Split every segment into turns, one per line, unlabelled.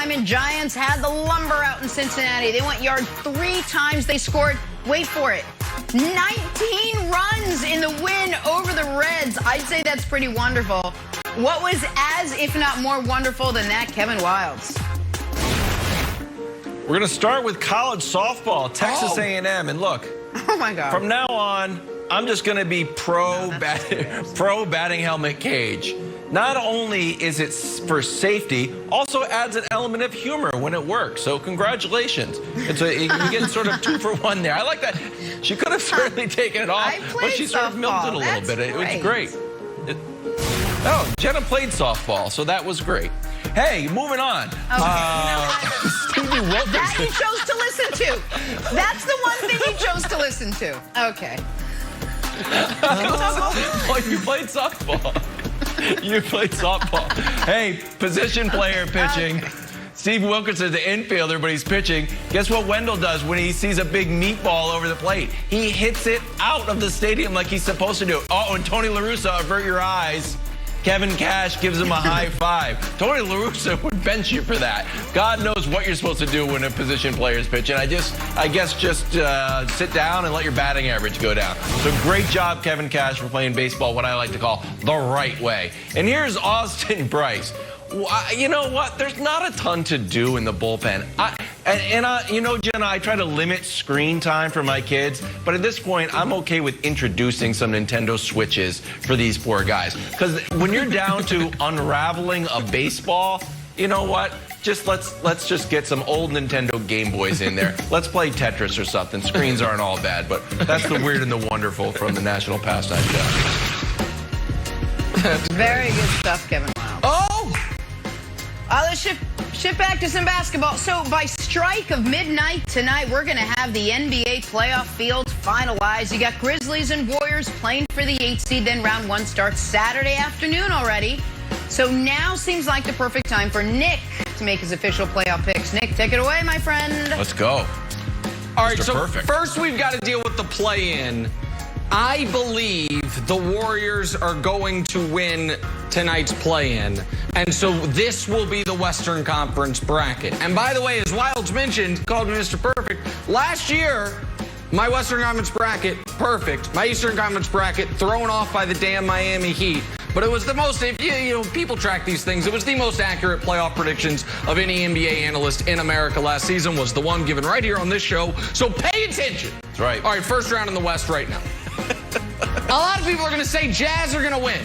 realignment, Giants had the lumber out in Cincinnati. They went yard 3 times. They scored, wait for it, 19 runs in the win over the Reds. I'd say that's pretty wonderful. What was as, if not more wonderful than that, Kevin Wildes?
We're going to start with college softball, Texas A&M. And look,
oh my God.
From now on, I'm just going to be pro batting helmet cage. Not only is it for safety, also adds an element of humor when it works. So congratulations. You get sort of 2 for 1 there. I like that. She could have certainly taken it off, but she sort of milked it a little bit. It was great. Oh, Jenna played softball, so that was great. Hey, moving on. Stevie Wilkerson.
That you chose to listen to. That's the one thing you chose to listen to. Okay.
Oh, you played softball. You played softball. Hey, position player pitching. Okay. Steve Wilkerson is the infielder, but he's pitching. Guess what Wendell does when he sees a big meatball over the plate? He hits it out of the stadium like he's supposed to do. Oh, and Tony La Russa, avert your eyes. Kevin Cash gives him a high five. Tony La Russa would bench you for that. God knows what you're supposed to do when a position player is pitching. I guess just sit down and let your batting average go down. So great job, Kevin Cash, for playing baseball, what I like to call the right way. And here's Austin Bryce. You know what? There's not a ton to do in the bullpen. You know, Jenna, I try to limit screen time for my kids, but at this point, I'm okay with introducing some Nintendo Switches for these poor guys. Because when you're down to unraveling a baseball, you know what? Let's just get some old Nintendo Game Boys in there. Let's play Tetris or something. Screens aren't all bad, but that's the weird and the wonderful from the National Pastime Show.
Very good stuff, Kevin.
Oh!
Let's shift back to some basketball. So by strike of midnight tonight, we're going to have the NBA playoff fields finalized. You got Grizzlies and Warriors playing for the 8th seed. Then round 1 starts Saturday afternoon already. So now seems like the perfect time for Nick to make his official playoff picks. Nick, take it away, my friend.
Let's go.
All right, so first we've got to deal with the play-in. I believe the Warriors are going to win tonight's play-in, and so this will be the Western Conference bracket. And by the way, as Wildes mentioned, called me Mr. Perfect, last year, my Western Conference bracket, perfect. My Eastern Conference bracket, thrown off by the damn Miami Heat. But it was the most, if you know, people track these things, it was the most accurate playoff predictions of any NBA analyst in America last season, was the one given right here on this show. So pay attention.
That's right.
All right, first round in the West right now. A lot of people are going to say Jazz are going to win.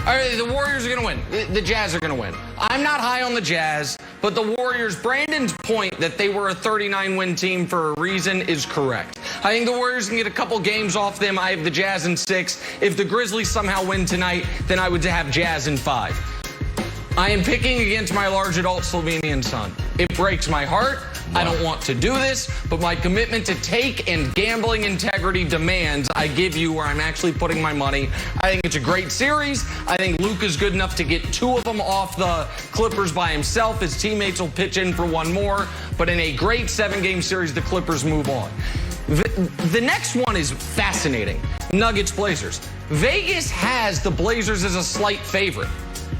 Or the Warriors are going to win. The Jazz are going to win. I'm not high on the Jazz, but the Warriors, Brandon's point that they were a 39-win team for a reason is correct. I think the Warriors can get a couple games off them. I have the Jazz in 6. If the Grizzlies somehow win tonight, then I would have Jazz in 5. I am picking against my large adult Slovenian son. It breaks my heart. I don't want to do this, but my commitment to take and gambling integrity demands I give you where I'm actually putting my money. I think it's a great series. I think Luka's good enough to get 2 of them off the Clippers by himself. His teammates will pitch in for 1 more, but in a great 7-game series, the Clippers move on. The next one is fascinating. Nuggets-Blazers. Vegas has the Blazers as a slight favorite.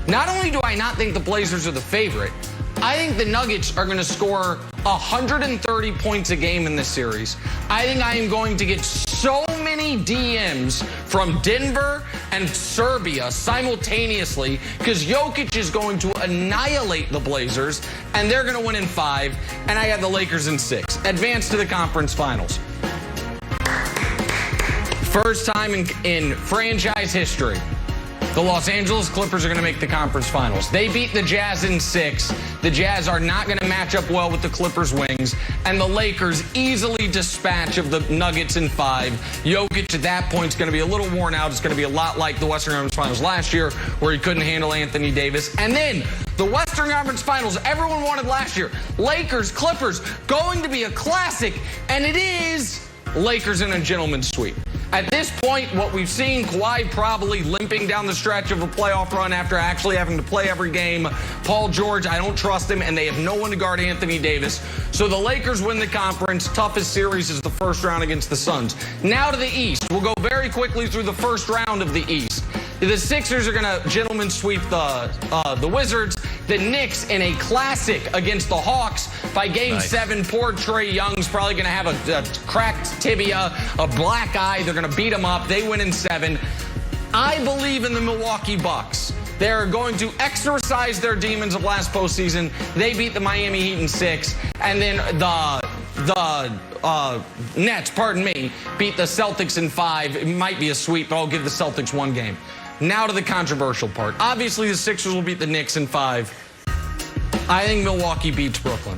Not only do I not think the Blazers are the favorite, I think the Nuggets are going to score 130 points a game in this series. I think I am going to get so many DMs from Denver and Serbia simultaneously because Jokic is going to annihilate the Blazers, and they're going to win in 5, and I have the Lakers in 6. Advance to the conference finals. First time in franchise history, the Los Angeles Clippers are going to make the conference finals. They beat the Jazz in 6. The Jazz are not going to match up well with the Clippers' wings. And the Lakers easily dispatch of the Nuggets in 5. Jokic at that point is going to be a little worn out. It's going to be a lot like the Western Conference Finals last year where he couldn't handle Anthony Davis. And then the Western Conference Finals everyone wanted last year. Lakers, Clippers, going to be a classic. And it is Lakers in a gentleman's sweep. At this point, what we've seen, Kawhi probably limping down the stretch of a playoff run after actually having to play every game. Paul George, I don't trust him, and they have no one to guard Anthony Davis. So the Lakers win the conference. Toughest series is the first round against the Suns. Now to the East. We'll go very quickly through the first round of the East. The Sixers are going to gentlemen sweep the Wizards. the Knicks in a classic against the Hawks by Game 7. Poor Trae Young's probably going to have a cracked tibia, a black eye. They're going to beat him up. They win in 7. I believe in the Milwaukee Bucks. They're going to exorcise their demons of last postseason. They beat the Miami Heat in 6. And then the Nets, beat the Celtics in 5. It might be a sweep, but I'll give the Celtics 1 game. Now to the controversial part. Obviously, the Sixers will beat the Knicks in 5. I think Milwaukee beats Brooklyn.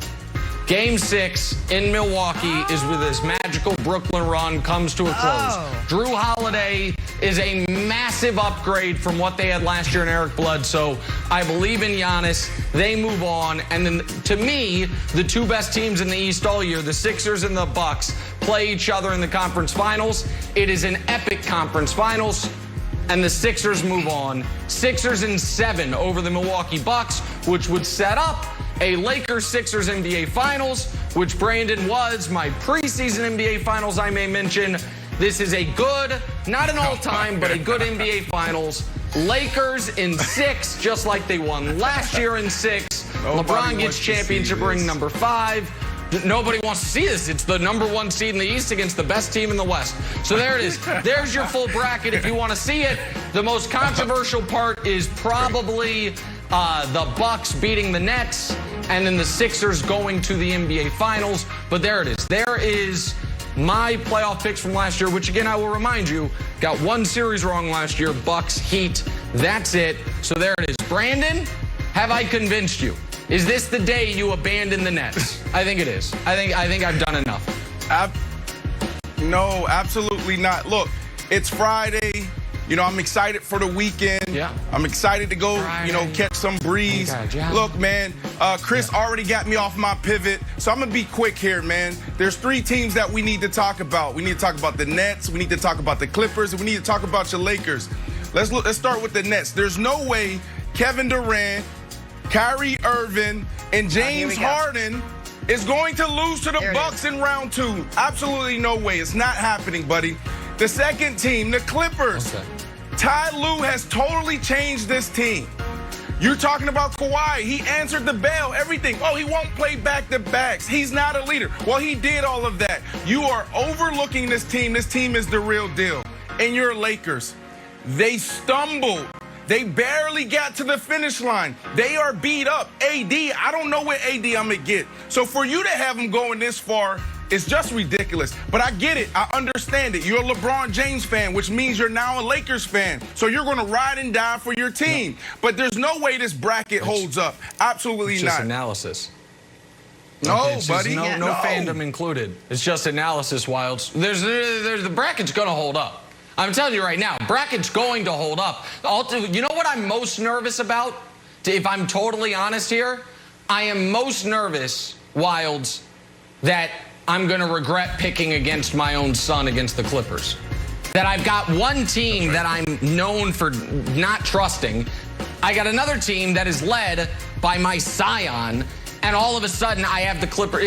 Game 6 in Milwaukee is where this magical Brooklyn run comes to a close. Drew Holiday is a massive upgrade from what they had last year in Eric Bledsoe. I believe in Giannis. They move on. And then, to me, the 2 best teams in the East all year, the Sixers and the Bucks, play each other in the conference finals. It is an epic conference finals. And the Sixers move on. Sixers in 7 over the Milwaukee Bucks, which would set up a Lakers-Sixers NBA Finals, which, Brandon, was my preseason NBA Finals, I may mention. This is a good, not an all-time, but a good NBA Finals. Lakers in 6, just like they won last year in 6. LeBron gets championship ring number 5. Nobody wants to see this. It's the number 1 seed in the East against the best team in the West. So there it is. There's your full bracket if you want to see it. The most controversial part is probably the Bucks beating the Nets and then the Sixers going to the NBA Finals. But there it is. There is my playoff picks from last year, which, again, I will remind you, got 1 series wrong last year, Bucks, Heat. That's it. So there it is. Brandon, have I convinced you? Is this the day you abandon the Nets? I think it is. I think I've done enough.
No, absolutely not. Look, it's Friday. You know, I'm excited for the weekend.
Yeah.
I'm excited to go, catch some breeze. Look, man, Chris already got me off my pivot, so I'm going to be quick here, man. There's 3 teams that we need to talk about. We need to talk about the Nets, we need to talk about the Clippers, and we need to talk about your Lakers. Let's start with the Nets. There's no way Kevin Durant, Kyrie Irving, and James Harden is going to lose to the Bucks in round 2. Absolutely no way. It's not happening, buddy. The second team, the Clippers.
Okay.
Ty Lue has totally changed this team. You're talking about Kawhi. He answered the bell, everything. Oh, he won't play back-to-backs. He's not a leader. Well, he did all of that. You are overlooking this team. This team is the real deal. And your Lakers, they stumbled. They barely got to the finish line. They are beat up. AD, I don't know what AD I'm going to get. So for you to have them going this far, it's just ridiculous. But I get it. I understand it. You're a LeBron James fan, which means you're now a Lakers fan. So you're going to ride and die for your team. No. But there's no way this bracket holds up. Absolutely
it's
not.
Just analysis.
No, buddy.
No fandom included. It's just analysis, Wilds. There's the bracket's going to hold up. I'm telling you right now, bracket's going to hold up. You know what I'm most nervous about? If I'm totally honest here, I am most nervous, Wilds, that I'm going to regret picking against my own son against the Clippers. That I've got one team that I'm known for not trusting. I got another team that is led by my scion, and all of a sudden I have the Clippers.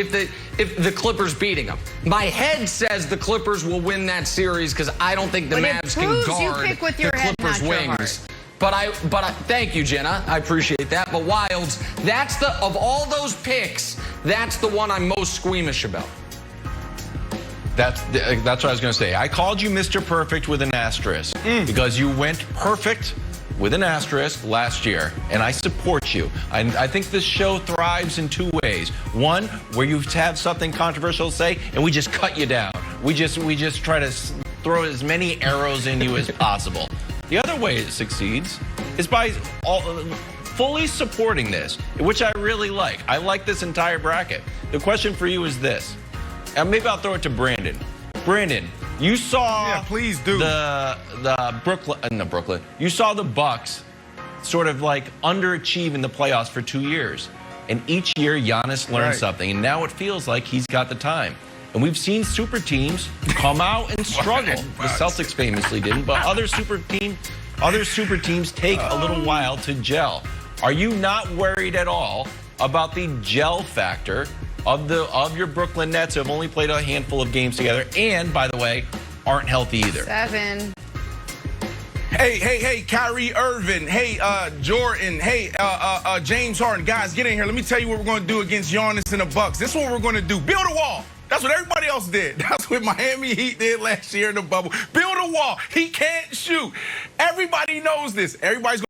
If the Clippers beating them, my head says the Clippers will win that series because I don't think the Mavs can guard
you pick with your
the
head,
Clippers'
not your
wings.
heart.
But I thank you, Jenna. I appreciate that. But Wilds, of all those picks, that's the one I'm most squeamish about.
That's what I was going to say. I called you Mr. Perfect with an asterisk because you went perfect with an asterisk last year, and I support you. I think this show thrives in 2 ways. One, where you have something controversial to say, and we just cut you down. We just try to throw as many arrows in you as possible. The other way it succeeds is by fully supporting this, which I really like. I like this entire bracket. The question for you is this. And maybe I'll throw it to Brandon. Brandon, you saw
please do.
the Brooklyn. You saw the Bucks sort of like underachieve in the playoffs for 2 years. And each year Giannis learned something. And now it feels like he's got the time. And we've seen super teams come out and struggle. The Celtics famously didn't, but other super teams take a little while to gel. Are you not worried at all about the gel factor of your Brooklyn Nets who have only played a handful of games together and, by the way, aren't healthy either?
7.
Hey, Kyrie Irving. Hey, Jordan. Hey, James Harden. Guys, get in here. Let me tell you what we're going to do against Giannis and the Bucks. This is what we're going to do. Build a wall. That's what everybody else did. That's what Miami Heat did last year in the bubble. Build a wall. He can't shoot. Everybody knows this. Everybody's